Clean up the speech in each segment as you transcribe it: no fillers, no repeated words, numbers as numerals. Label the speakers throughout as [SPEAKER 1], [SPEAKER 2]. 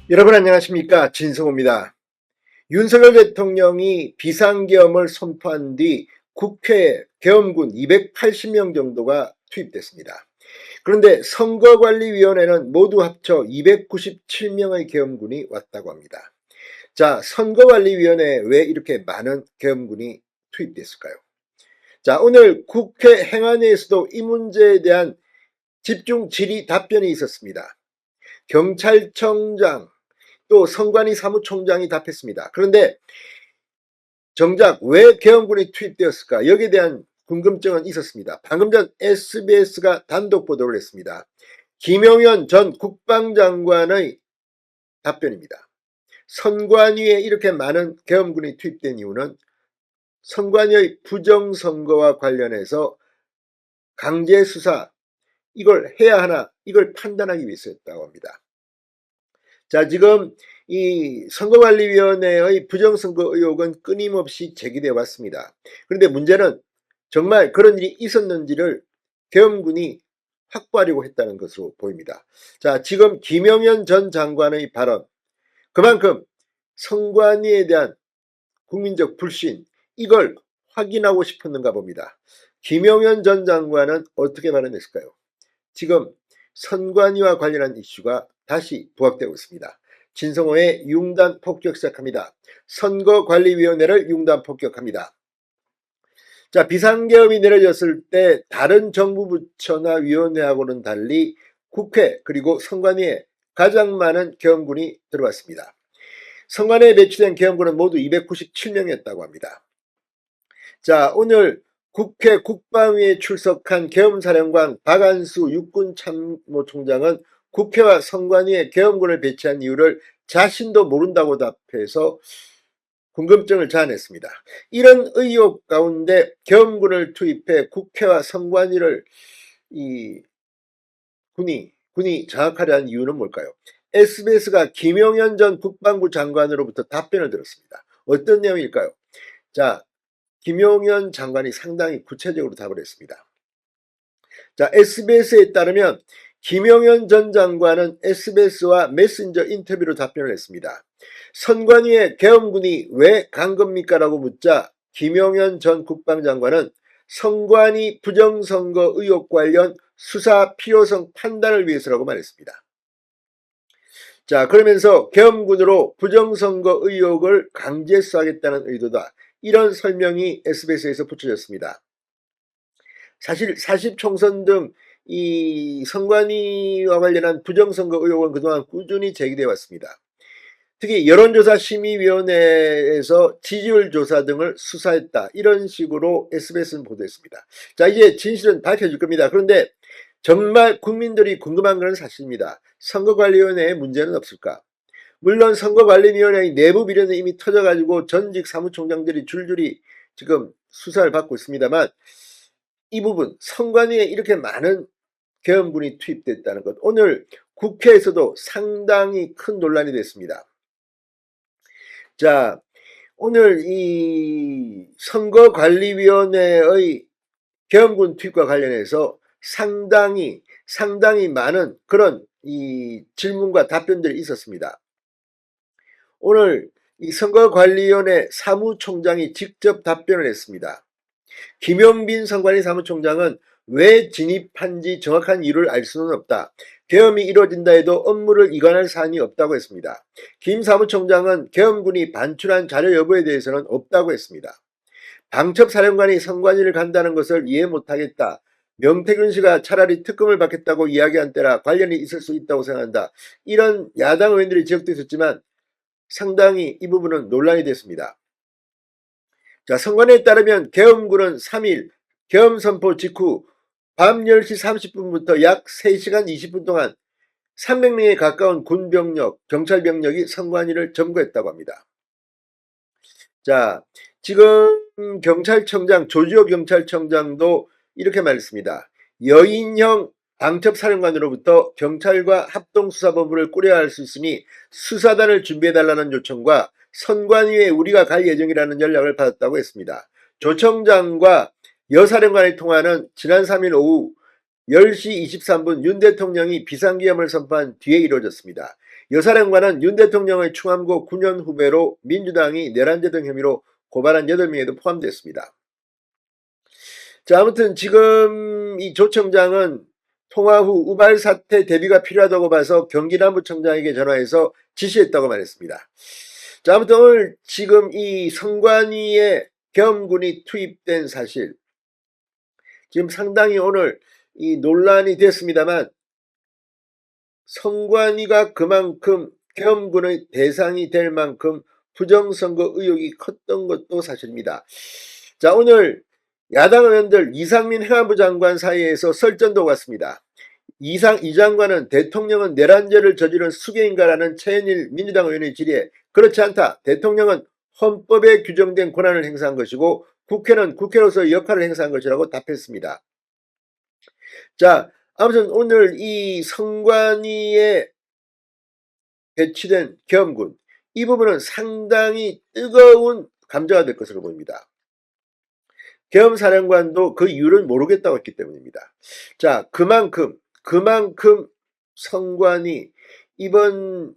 [SPEAKER 1] 여러분 안녕하십니까, 진성호입니다. 윤석열 대통령이 비상계엄을 선포한 뒤 국회에 계엄군 280명 정도가 투입됐습니다. 그런데 선거관리위원회는 모두 합쳐 297명의 계엄군이 왔다고 합니다. 자, 선거관리위원회에 왜 이렇게 많은 계엄군이 투입됐을까요? 자, 오늘 국회 행안위에서도 이 문제에 대한 집중 질의 답변이 있었습니다. 경찰청장 또 선관위 사무총장이 답했습니다. 그런데 정작 왜 계엄군이 투입되었을까? 여기에 대한 궁금증은 있었습니다. 방금 전 SBS가 단독 보도를 했습니다. 김용현 전 국방장관의 답변입니다. 선관위에 이렇게 많은 계엄군이 투입된 이유는 선관위의 부정선거와 관련해서 강제수사 이걸 해야 하나 이걸 판단하기 위해서였다고 합니다. 자, 지금 이 선거관리위원회의 부정선거 의혹은 끊임없이 제기되어 왔습니다. 그런데 문제는 정말 그런 일이 있었는지를 계엄군이 확보하려고 했다는 것으로 보입니다. 자, 지금 김영현 전 장관의 발언, 그만큼 선관위에 대한 국민적 불신, 이걸 확인하고 싶었는가 봅니다. 김영현 전 장관은 어떻게 발언했을까요? 지금 선관위와 관련한 이슈가 다시 부각되고 있습니다. 진성호의 융단 폭격 시작합니다. 선거관리위원회를 융단 폭격합니다. 자, 비상계엄이 내려졌을 때 다른 정부 부처나 위원회하고는 달리 국회 그리고 선관위에 가장 많은 계엄군이 들어왔습니다. 선관위에 배치된 계엄군은 모두 297명이었다고 합니다. 자, 오늘 국회 국방위에 출석한 계엄사령관 박안수 육군참모총장은 국회와 선관위에 계엄군을 배치한 이유를 자신도 모른다고 답해서 궁금증을 자아냈습니다. 이런 의혹 가운데 계엄군을 투입해 국회와 선관위를 군이 장악하려 한 이유는 뭘까요? SBS가 김용현 전 국방부 장관으로부터 답변을 들었습니다. 어떤 내용일까요? 자, 김용현 장관이 상당히 구체적으로 답을 했습니다. 자, SBS에 따르면 김용현 전 장관은 SBS와 메신저 인터뷰로 답변을 했습니다. 선관위에 계엄군이 왜 간 겁니까? 라고 묻자 김용현 전 국방장관은 선관위 부정선거 의혹 관련 수사 필요성 판단을 위해서라고 말했습니다. 자, 그러면서 계엄군으로 부정선거 의혹을 강제 수사하겠다는 의도다. 이런 설명이 SBS에서 붙여졌습니다. 사실 40총선 등 이 선관위와 관련한 부정선거 의혹은 그동안 꾸준히 제기되어 왔습니다. 특히 여론조사 심의위원회에서 지지율 조사 등을 수사했다. 이런 식으로 SBS는 보도했습니다. 자, 이제 진실은 밝혀질 겁니다. 그런데 정말 국민들이 궁금한 것은 사실입니다. 선거관리위원회에 문제는 없을까? 물론 선거관리위원회의 내부 비리는 이미 터져가지고 전직 사무총장들이 줄줄이 지금 수사를 받고 있습니다만 이 부분 선관위에 이렇게 많은 계엄군이 투입됐다는 것, 오늘 국회에서도 상당히 큰 논란이 됐습니다. 자, 오늘 이 선거관리위원회의 계엄군 투입과 관련해서 상당히 많은 그런 이 질문과 답변들이 있었습니다. 오늘 이 선거관리위원회 사무총장이 직접 답변을 했습니다. 김용빈 선관위 사무총장은 왜 진입한지 정확한 이유를 알 수는 없다. 계엄이 이루어진다 해도 업무를 이관할 사안이 없다고 했습니다. 김 사무총장은 계엄군이 반출한 자료 여부에 대해서는 없다고 했습니다. 방첩사령관이 선관위를 간다는 것을 이해 못하겠다. 명태균 씨가 차라리 특검을 받겠다고 이야기한 때라 관련이 있을 수 있다고 생각한다. 이런 야당 의원들이 지적도 있었지만 상당히 이 부분은 논란이 됐습니다. 자, 선관위에 따르면 계엄군은 3일 계엄 선포 직후 밤 10시 30분부터 약 3시간 20분 동안 300명에 가까운 군병력, 경찰병력이 선관위를 점거했다고 합니다. 자, 지금 경찰청장, 조지호 경찰청장도 이렇게 말했습니다. 여인형 방첩사령관으로부터 경찰과 합동수사본부를 꾸려야 할 수 있으니 수사단을 준비해달라는 요청과 선관위에 우리가 갈 예정이라는 연락을 받았다고 했습니다. 조 청장과 여사령관의 통화는 지난 3일 오후 10시 23분 윤 대통령이 비상계엄을 선포한 뒤에 이루어졌습니다. 여사령관은 윤 대통령의 충암고 9년 후배로 민주당이 내란죄 등 혐의로 고발한 8명에도 포함됐습니다. 자, 아무튼 지금 이 조 청장은 통화 후 우발 사태 대비가 필요하다고 봐서 경기남부청장에게 전화해서 지시했다고 말했습니다. 자, 아무튼 오늘 지금 이 선관위에 계엄군이 투입된 사실, 지금 상당히 오늘 이 논란이 됐습니다만, 선관위가 그만큼 계엄군의 대상이 될 만큼 부정선거 의혹이 컸던 것도 사실입니다. 자, 오늘 야당 의원들 이상민 행안부 장관 사이에서 설전도 갔습니다. 이 장관은 대통령은 내란죄를 저지른 수괴인가라는 최현일 민주당 의원의 질의에 그렇지 않다. 대통령은 헌법에 규정된 권한을 행사한 것이고 국회는 국회로서 역할을 행사한 것이라고 답했습니다. 자, 아무튼 오늘 이 선관위에 배치된 계엄군, 이 부분은 상당히 뜨거운 감자가 될 것으로 보입니다. 계엄사령관도 그 이유를 모르겠다고 했기 때문입니다. 자, 그만큼 선관위 이번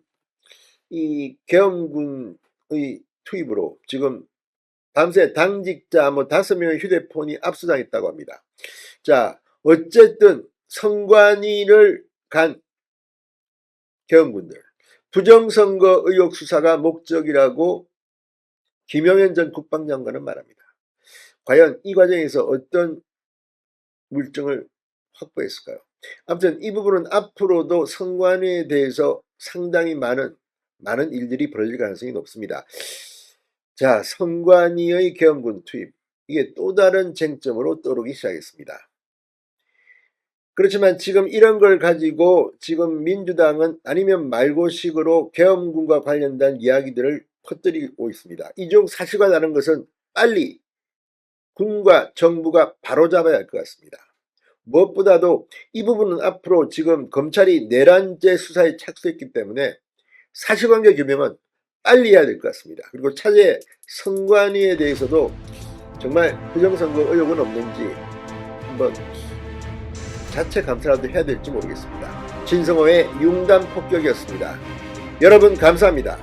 [SPEAKER 1] 이 계엄군의 투입으로 지금 밤새 당직자 5명의 휴대폰이 압수당했다고 합니다. 자, 어쨌든 선관위를 간 계엄군들, 부정선거 의혹 수사가 목적이라고 김영현 전 국방장관은 말합니다. 과연 이 과정에서 어떤 물증을 확보했을까요? 아무튼 이 부분은 앞으로도 선관위에 대해서 상당히 많은 일들이 벌어질 가능성이 높습니다. 자, 선관위의 계엄군 투입, 이게 또 다른 쟁점으로 떠오르기 시작했습니다. 그렇지만 지금 이런 걸 가지고 지금 민주당은 아니면 말고식으로 계엄군과 관련된 이야기들을 퍼뜨리고 있습니다. 이 중 사실과 다른 것은 빨리 군과 정부가 바로잡아야 할 것 같습니다. 무엇보다도 이 부분은 앞으로 지금 검찰이 내란죄 수사에 착수했기 때문에 사실관계 규명은 빨리 해야 될 것 같습니다. 그리고 차제 선관위에 대해서도 정말 부정선거 의혹은 없는지 한번 자체 감사라도 해야 될지 모르겠습니다. 진성호의 융단폭격이었습니다. 여러분 감사합니다.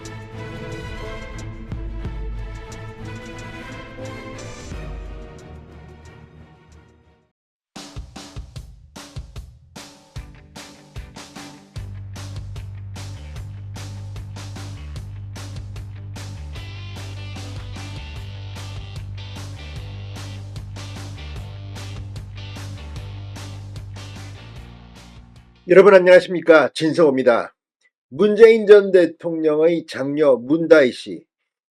[SPEAKER 1] 여러분 안녕하십니까, 진성호입니다. 문재인 전 대통령의 장녀 문다희 씨,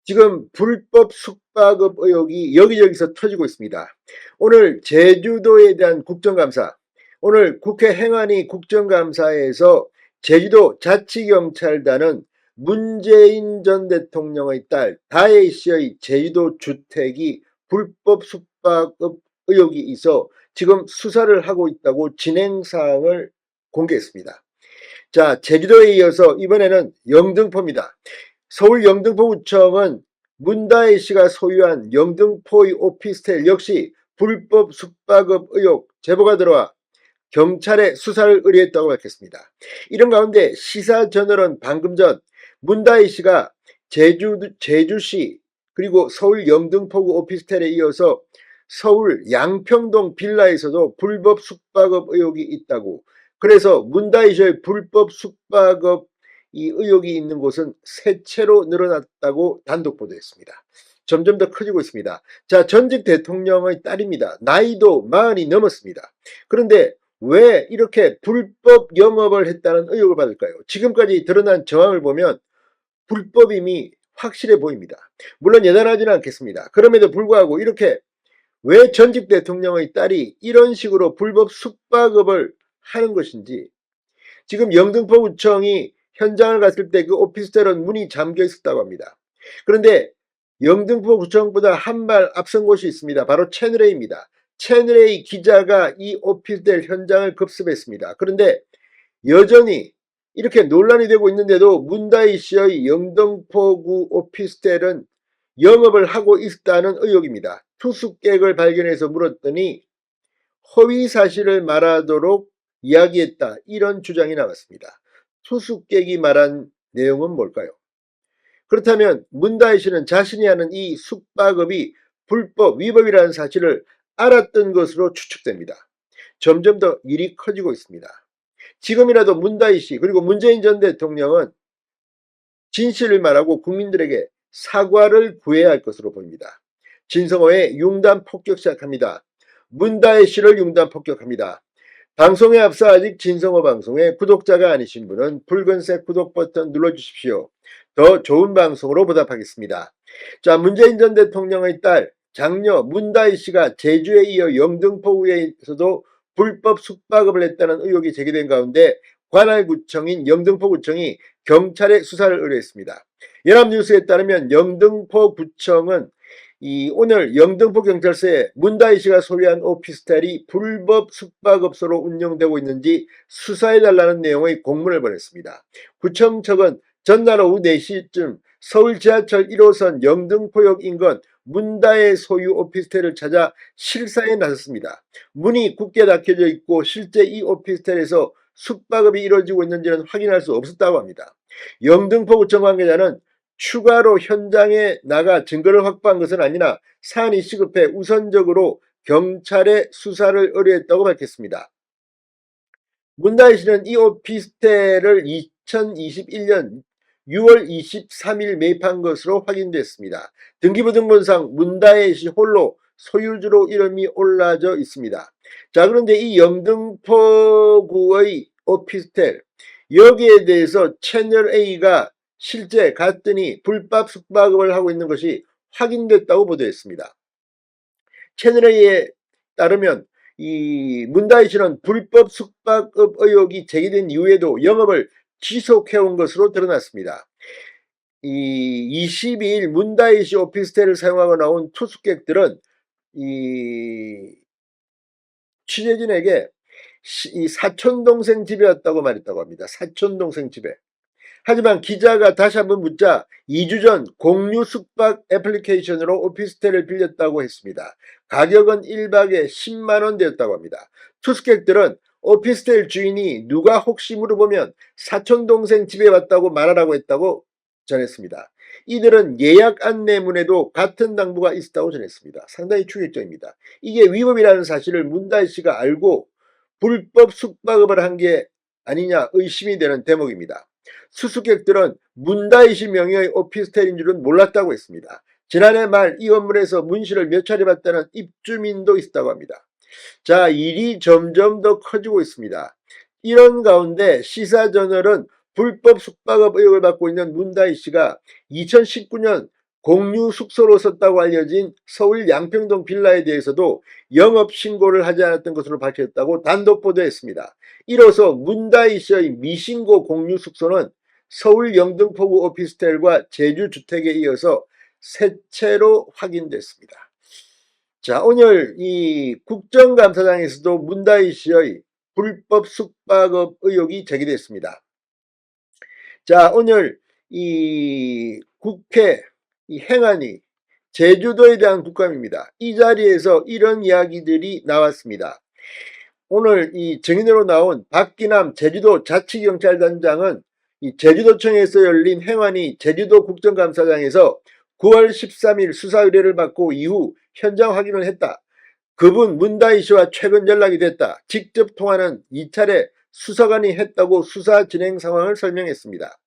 [SPEAKER 1] 지금 불법 숙박업 의혹이 여기저기서 터지고 있습니다. 오늘 제주도에 대한 국정감사, 오늘 국회 행안위 국정감사에서 제주도 자치경찰단은 문재인 전 대통령의 딸 다혜 씨의 제주도 주택이 불법 숙박업 의혹이 있어 지금 수사를 하고 있다고 진행사항을 공개했습니다. 자, 제주도에 이어서 이번에는 영등포입니다. 서울 영등포구청은 문다혜 씨가 소유한 영등포의 오피스텔 역시 불법 숙박업 의혹 제보가 들어와 경찰에 수사를 의뢰했다고 밝혔습니다. 이런 가운데 시사저널은 방금 전 문다혜 씨가 제주시 그리고 서울 영등포구 오피스텔에 이어서 서울 양평동 빌라에서도 불법 숙박업 의혹이 있다고, 그래서 문다희 씨의 불법 숙박업 이 의혹이 있는 곳은 세 채로 늘어났다고 단독 보도했습니다. 점점 더 커지고 있습니다. 자, 전직 대통령의 딸입니다. 나이도 40이 넘었습니다. 그런데 왜 이렇게 불법 영업을 했다는 의혹을 받을까요? 지금까지 드러난 정황을 보면 불법임이 확실해 보입니다. 물론 예단하지는 않겠습니다. 그럼에도 불구하고 이렇게 왜 전직 대통령의 딸이 이런 식으로 불법 숙박업을 하는 것인지, 지금 영등포구청이 현장을 갔을 때 그 오피스텔은 문이 잠겨 있었다고 합니다. 그런데 영등포구청보다 한 발 앞선 곳이 있습니다. 바로 채널A입니다. 채널A 기자가 이 오피스텔 현장을 급습했습니다. 그런데 여전히 이렇게 논란이 되고 있는데도 문다희 씨의 영등포구 오피스텔은 영업을 하고 있다는 의혹입니다. 투숙객을 발견해서 물었더니 허위 사실을 말하도록 이야기했다, 이런 주장이 나왔습니다. 투숙객이 말한 내용은 뭘까요? 그렇다면 문다희 씨는 자신이 하는 이 숙박업이 불법 위법이라는 사실을 알았던 것으로 추측됩니다. 점점 더 일이 커지고 있습니다. 지금이라도 문다희 씨 그리고 문재인 전 대통령은 진실을 말하고 국민들에게 사과를 구해야 할 것으로 보입니다. 진성호의 융단 폭격 시작합니다. 문다희 씨를 융단 폭격합니다. 방송에 앞서 아직 진성호 방송의 구독자가 아니신 분은 붉은색 구독 버튼 눌러주십시오. 더 좋은 방송으로 보답하겠습니다. 자, 문재인 전 대통령의 딸 장녀 문다희 씨가 제주에 이어 영등포구에서도 불법 숙박업을 했다는 의혹이 제기된 가운데 관할구청인 영등포구청이 경찰에 수사를 의뢰했습니다. 연합뉴스에 따르면 영등포구청은 오늘 영등포경찰서에 문다희 씨가 소유한 오피스텔이 불법 숙박업소로 운영되고 있는지 수사해달라는 내용의 공문을 보냈습니다. 구청 측은 전날 오후 4시쯤 서울 지하철 1호선 영등포역 인근 문다의 소유 오피스텔을 찾아 실사에 나섰습니다. 문이 굳게 닫혀져 있고 실제 이 오피스텔에서 숙박업이 이루어지고 있는지는 확인할 수 없었다고 합니다. 영등포구청 관계자는 추가로 현장에 나가 증거를 확보한 것은 아니나 사안이 시급해 우선적으로 경찰에 수사를 의뢰했다고 밝혔습니다. 문다희 씨는 이 오피스텔을 2021년 6월 23일 매입한 것으로 확인됐습니다. 등기부등본상 문다희 씨 홀로 소유주로 이름이 올라져 있습니다. 자, 그런데 이 영등포구의 오피스텔 여기에 대해서 채널A가 실제 갔더니 불법 숙박업을 하고 있는 것이 확인됐다고 보도했습니다. 채널A에 따르면 이 문다희 씨는 불법 숙박업 의혹이 제기된 이후에도 영업을 지속해온 것으로 드러났습니다. 22일 문다희 씨 오피스텔을 사용하고 나온 투숙객들은 취재진에게 이 사촌동생 집에 왔다고 말했다고 합니다. 사촌동생 집에. 하지만 기자가 다시 한번 묻자 2주 전 공유 숙박 애플리케이션으로 오피스텔을 빌렸다고 했습니다. 가격은 1박에 10만원 되었다고 합니다. 투숙객들은 오피스텔 주인이 누가 혹시 물어보면 사촌동생 집에 왔다고 말하라고 했다고 전했습니다. 이들은 예약 안내문에도 같은 당부가 있었다고 전했습니다. 상당히 충격적입니다. 이게 위법이라는 사실을 문다희 씨가 알고 불법 숙박업을 한 게 아니냐 의심이 되는 대목입니다. 수수객들은 문다희 씨 명의의 오피스텔인 줄은 몰랐다고 했습니다. 지난해 말 이 건물에서 문 씨를 몇 차례 봤다는 입주민도 있었다고 합니다. 자, 일이 점점 더 커지고 있습니다. 이런 가운데 시사저널은 불법 숙박업 의혹을 받고 있는 문다희 씨가 2019년 공유 숙소로 썼다고 알려진 서울 양평동 빌라에 대해서도 영업 신고를 하지 않았던 것으로 밝혔다고 단독 보도했습니다. 이로써 문다희 씨의 미신고 공유 숙소는 서울 영등포구 오피스텔과 제주 주택에 이어서 세 채로 확인됐습니다. 자, 오늘 이 국정감사장에서도 문다희 씨의 불법 숙박업 의혹이 제기됐습니다. 자, 오늘 이 국회 이 행안위 제주도에 대한 국감입니다. 이 자리에서 이런 이야기들이 나왔습니다. 오늘 이 증인으로 나온 박기남 제주도 자치경찰단장은 이 제주도청에서 열린 행안위 제주도 국정감사장에서 9월 13일 수사 의뢰를 받고 이후 현장 확인을 했다. 그분 문다희 씨와 최근 연락이 됐다. 직접 통화는 2차례 수사관이 했다고 수사 진행 상황을 설명했습니다.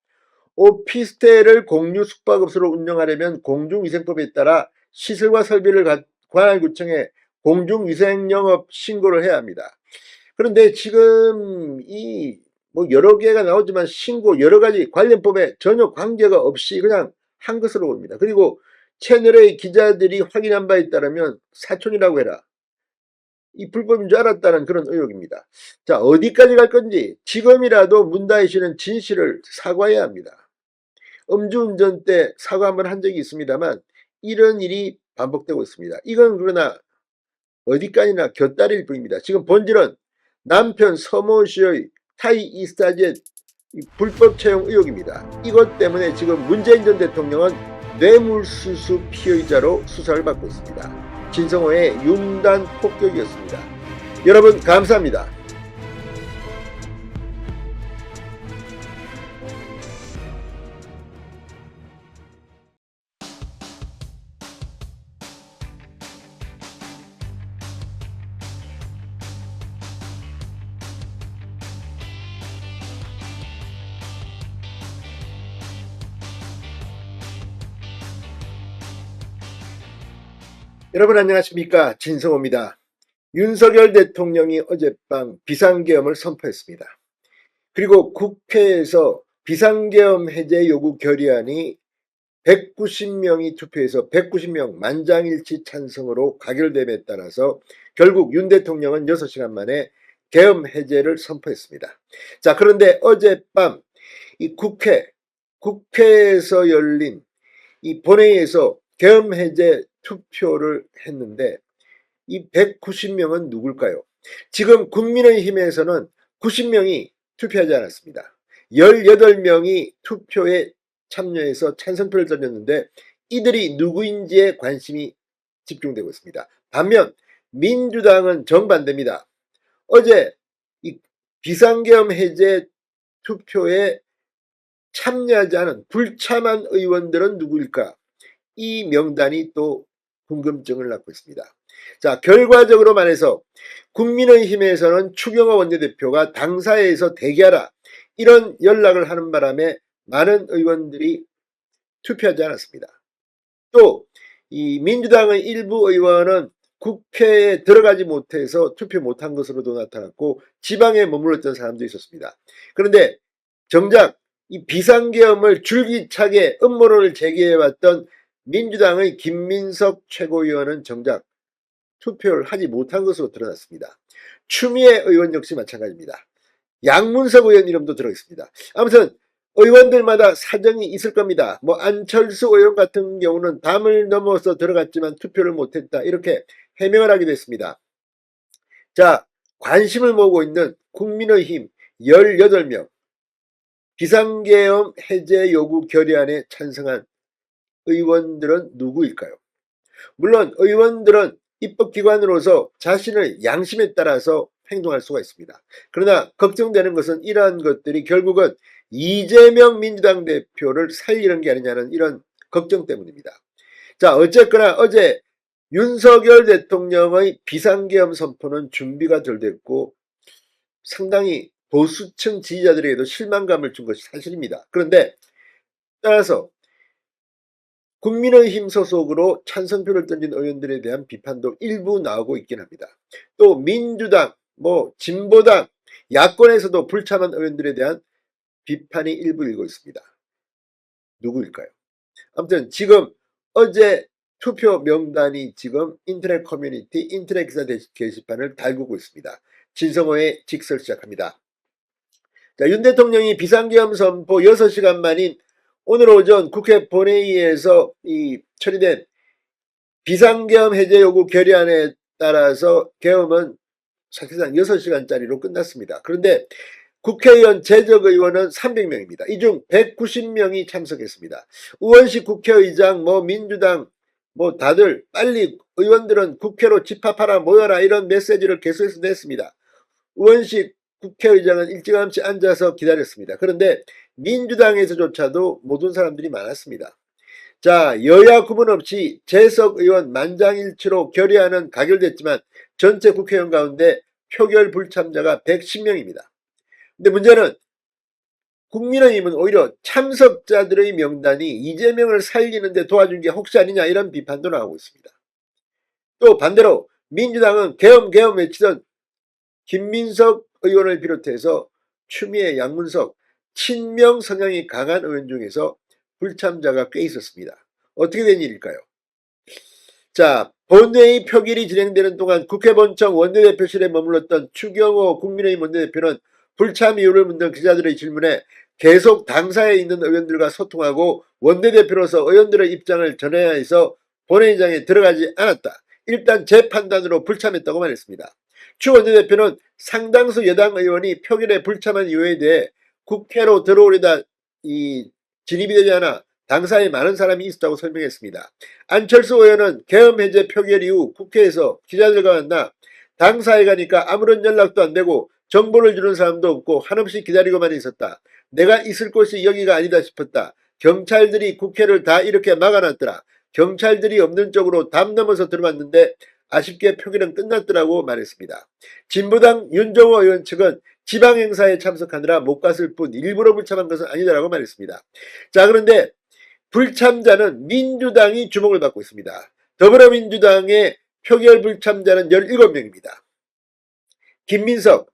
[SPEAKER 1] 오피스텔을 공유 숙박업소로 운영하려면 공중위생법에 따라 시설과 설비를 관할구청에 공중위생영업 신고를 해야 합니다. 그런데 지금 뭐 여러 개가 나오지만 신고 여러 가지 관련법에 전혀 관계가 없이 그냥 한 것으로 봅니다. 그리고 채널의 기자들이 확인한 바에 따르면 사촌이라고 해라. 이 불법인 줄 알았다는 그런 의혹입니다. 자, 어디까지 갈 건지 지금이라도 문다희 씨는 진실을 사과해야 합니다. 음주운전 때 사과 한번 한 적이 있습니다만 이런 일이 반복되고 있습니다. 이건 그러나 어디까지나 곁다리일 뿐입니다. 지금 본질은 남편 서모 씨의 타이 이스타젯 불법 채용 의혹입니다. 이것 때문에 지금 문재인 전 대통령은 뇌물수수 피의자로 수사를 받고 있습니다. 진성호의 융단 폭격이었습니다. 여러분 감사합니다. 여러분 안녕하십니까, 진성호입니다. 윤석열 대통령이 어젯밤 비상계엄을 선포했습니다. 그리고 국회에서 비상계엄 해제 요구 결의안이 190명이 투표해서 190명 만장일치 찬성으로 가결됨에 따라서 결국 윤 대통령은 6시간 만에 계엄 해제를 선포했습니다. 자, 그런데 어젯밤 이 국회에서 열린 이 본회의에서 계엄 해제 투표를 했는데 이 190명은 누굴까요? 지금 국민의힘에서는 90명이 투표하지 않았습니다. 18명이 투표에 참여해서 찬성표를 던졌는데 이들이 누구인지에 관심이 집중되고 있습니다. 반면 민주당은 정반대입니다. 어제 이 비상계엄 해제 투표에 참여하지 않은 불참한 의원들은 누구일까? 이 명단이 또 궁금증을 낳고 있습니다. 자, 결과적으로 말해서 국민의힘에서는 추경호 원내대표가 당사에서 대기하라 이런 연락을 하는 바람에 많은 의원들이 투표하지 않았습니다. 또 이 민주당의 일부 의원은 국회에 들어가지 못해서 투표 못한 것으로도 나타났고 지방에 머물렀던 사람도 있었습니다. 그런데 정작 이 비상계엄을 줄기차게 음모론을 제기해왔던 민주당의 김민석 최고위원은 정작 투표를 하지 못한 것으로 드러났습니다. 추미애 의원 역시 마찬가지입니다. 양문석 의원 이름도 들어있습니다. 아무튼 의원들마다 사정이 있을 겁니다. 뭐 안철수 의원 같은 경우는 담을 넘어서 들어갔지만 투표를 못했다 이렇게 해명을 하게 됐습니다. 자, 관심을 모으고 있는 국민의힘 18명 비상계엄 해제 요구 결의안에 찬성한 의원들은 누구일까요? 물론 의원들은 입법기관으로서 자신의 양심에 따라서 행동할 수가 있습니다. 그러나 걱정되는 것은 이러한 것들이 결국은 이재명 민주당 대표를 살리는 게 아니냐는 이런 걱정 때문입니다. 자, 어쨌거나 어제 윤석열 대통령의 비상계엄 선포는 준비가 덜 됐고 상당히 보수층 지지자들에게도 실망감을 준 것이 사실입니다. 그런데 따라서 국민의힘 소속으로 찬성표를 던진 의원들에 대한 비판도 일부 나오고 있긴 합니다. 또 민주당, 진보당, 야권에서도 불참한 의원들에 대한 비판이 일부 일고 있습니다. 누구일까요? 아무튼 지금 어제 투표 명단이 지금 인터넷 커뮤니티, 인터넷 기사 게시판을 달구고 있습니다. 진성호의 직설 시작합니다. 자, 윤 대통령이 비상계엄 선포 6시간 만인 오늘 오전 국회 본회의에서 처리된 비상계엄 해제 요구 결의안에 따라서 계엄은 사실상 6시간짜리로 끝났습니다. 그런데 국회의원 재적의원은 300명입니다. 이 중 190명이 참석했습니다. 우원식 국회의장, 민주당, 다들 빨리 의원들은 국회로 집합하라 모여라 이런 메시지를 계속해서 냈습니다. 우원식 국회의장은 일찌감치 앉아서 기다렸습니다. 그런데 민주당에서조차도 못 온 사람들이 많았습니다. 자, 여야 구분 없이 재석 의원 만장일치로 결의안은 가결됐지만 전체 국회의원 가운데 표결 불참자가 110명입니다. 근데 문제는 국민의힘은 오히려 참석자들의 명단이 이재명을 살리는데 도와준 게 혹시 아니냐 이런 비판도 나오고 있습니다. 또 반대로 민주당은 계엄 외치던 김민석 의원을 비롯해서 추미애, 양문석, 친명 성향이 강한 의원 중에서 불참자가 꽤 있었습니다. 어떻게 된 일일까요? 자, 본회의 표결이 진행되는 동안 국회 본청 원내대표실에 머물렀던 추경호 국민의힘 원내대표는 불참 이유를 묻는 기자들의 질문에 계속 당사에 있는 의원들과 소통하고 원내대표로서 의원들의 입장을 전해야 해서 본회의장에 들어가지 않았다. 일단 제 판단으로 불참했다고 말했습니다. 추 원내대표는 상당수 여당 의원이 표결에 불참한 이유에 대해 국회로 들어오려다 진입이 되지 않아 당사에 많은 사람이 있었다고 설명했습니다. 안철수 의원은 계엄 해제 표결 이후 국회에서 기자들과 만나 당사에 가니까 아무런 연락도 안 되고 정보를 주는 사람도 없고 한없이 기다리고만 있었다. 내가 있을 곳이 여기가 아니다 싶었다. 경찰들이 국회를 다 이렇게 막아놨더라. 경찰들이 없는 쪽으로 담 넘어서 들어왔는데 아쉽게 표결은 끝났더라고 말했습니다. 진보당 윤정호 의원 측은 지방행사에 참석하느라 못 갔을 뿐 일부러 불참한 것은 아니다라고 말했습니다. 자, 그런데 불참자는 민주당이 주목을 받고 있습니다. 더불어민주당의 표결 불참자는 17명입니다. 김민석,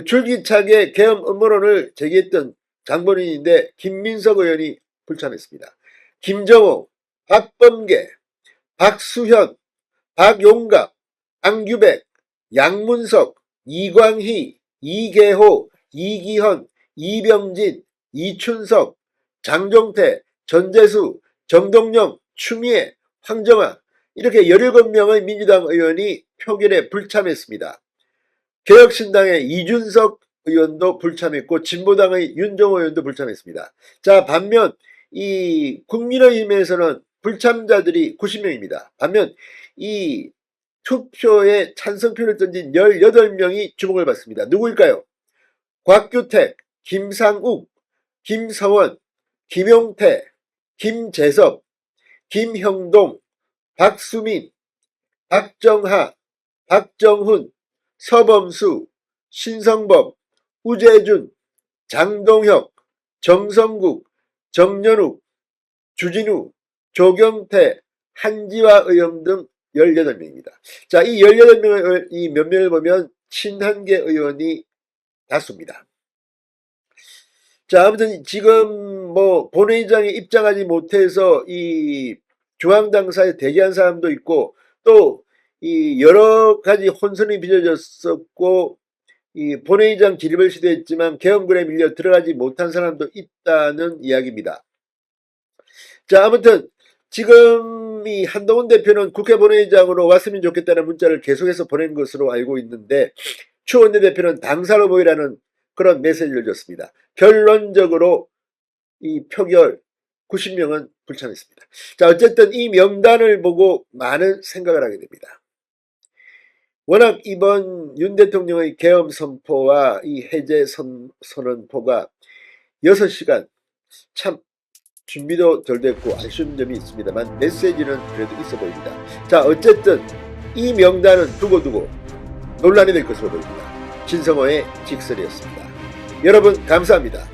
[SPEAKER 1] 줄기차게 계엄 음모론을 제기했던 장본인인데 김민석 의원이 불참했습니다. 김정호, 박범계, 박수현, 박용갑, 안규백, 양문석, 이광희, 이계호, 이기현, 이병진, 이춘석, 장종태, 전재수, 정동영, 추미애, 황정아 이렇게 17명의 민주당 의원이 표결에 불참했습니다. 개혁신당의 이준석 의원도 불참했고 진보당의 윤정호 의원도 불참했습니다. 자, 반면 이 국민의힘에서는 불참자들이 90명입니다. 반면 이 투표에 찬성표를 던진 18명이 주목을 받습니다. 누구일까요? 곽규택, 김상욱, 김서원, 김용태, 김재섭, 김형동, 박수민, 박정하, 박정훈, 서범수, 신성범, 우재준, 장동혁, 정성국, 정연욱, 주진우, 조경태, 한지화 의원 등 18명입니다. 자, 이 18명의 이 면면을 보면 친한계 의원이 다수입니다. 자, 아무튼 지금 뭐 본회의장에 입장하지 못해서 이 중앙당사에 대기한 사람도 있고 또 이 여러 가지 혼선이 빚어졌었고 이 본회의장 기립을 시도했지만 계엄군에 밀려 들어가지 못한 사람도 있다는 이야기입니다. 자, 아무튼 지금 이 한동훈 대표는 국회 본회의장으로 왔으면 좋겠다는 문자를 계속해서 보낸 것으로 알고 있는데 추 원내대표는 당사로 모이라는 그런 메시지를 줬습니다. 결론적으로 이 표결 90명은 불참했습니다. 자, 어쨌든 이 명단을 보고 많은 생각을 하게 됩니다. 워낙 이번 윤 대통령의 계엄 선포와 이 해제 선언포가 6시간 참 준비도 덜 됐고 아쉬운 점이 있습니다만 메시지는 그래도 있어 보입니다. 자, 어쨌든 이 명단은 두고두고 논란이 될 것으로 보입니다. 진성호의 직설이었습니다. 여러분 감사합니다.